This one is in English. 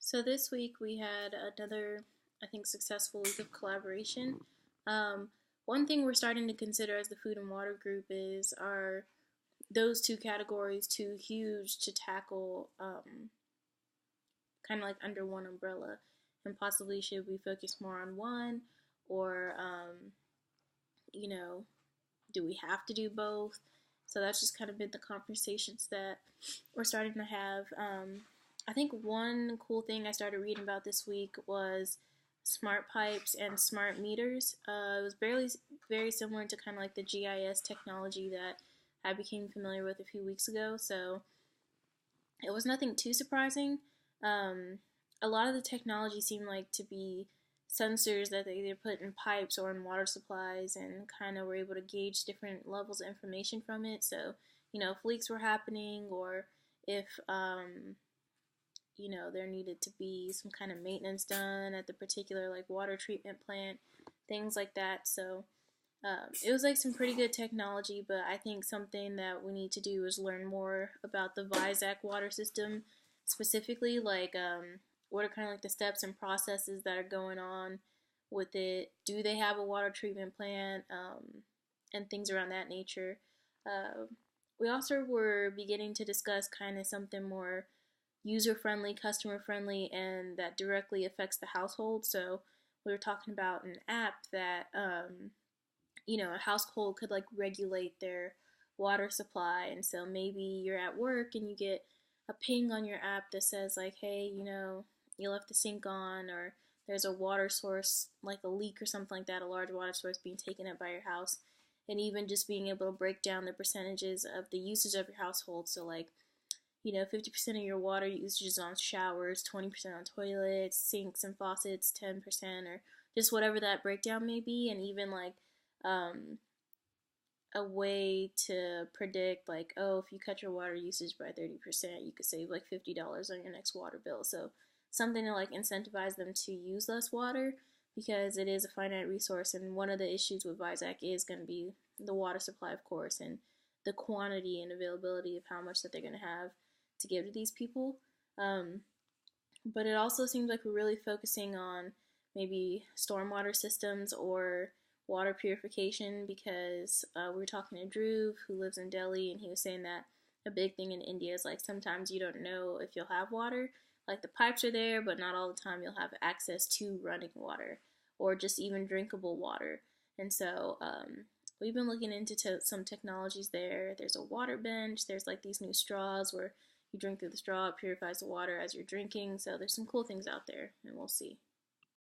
So this week we had another, I think, successful week of collaboration. Um, One thing we're starting to consider as the food and water group is are those two categories too huge to tackle, kind of like under one umbrella, and possibly should we focus more on one, or you know, do we have to do both? So that's just kind of been the conversations that we're starting to have. I think one cool thing I started reading about this week was smart pipes and smart meters. It was very similar to kind of like the GIS technology that I became familiar with a few weeks ago. So it was nothing too surprising. Um, a lot of the technology seemed like to be sensors that they either put in pipes or in water supplies and kind of were able to gauge different levels of information from it. So, if leaks were happening or if, there needed to be some kind of maintenance done at the particular like water treatment plant, things like that. So, it was like some pretty good technology, but I think something that we need to do is learn more about the VISAC water system specifically. Like, what are kind of like the steps and processes that are going on with it? Do they have a water treatment plant? And things around that nature. Uh, we also were beginning to discuss kind of something more user friendly, customer friendly, and that directly affects the household. So we were talking about an app that a household could like regulate their water supply. And so maybe you're at work and you get a ping on your app that says like, hey, you left the sink on, or there's a water source like a leak or something like that, a large water source being taken up by your house. And even just being able to break down the percentages of the usage of your household. So like 50% of your water usage is on showers, 20% on toilets, sinks and faucets, 10%, or just whatever that breakdown may be. And even like um, a way to predict, like, oh, if you cut your water usage by 30%, you could save like $50 on your next water bill. So something to like incentivize them to use less water because it is a finite resource. And one of the issues with VISAC is going to be the water supply, of course, and the quantity and availability of how much that they're going to have to give to these people. Um, but it also seems like we're really focusing on maybe stormwater systems or water purification because we were talking to Drew, who lives in Delhi, and he was saying that a big thing in India is like sometimes you don't know if you'll have water. Like the pipes are there, but not all the time you'll have access to running water or just even drinkable water. And so we've been looking into some technologies there. There's a water bench. There's like these new straws where you drink through the straw, it purifies the water as you're drinking. So there's some cool things out there, and we'll see.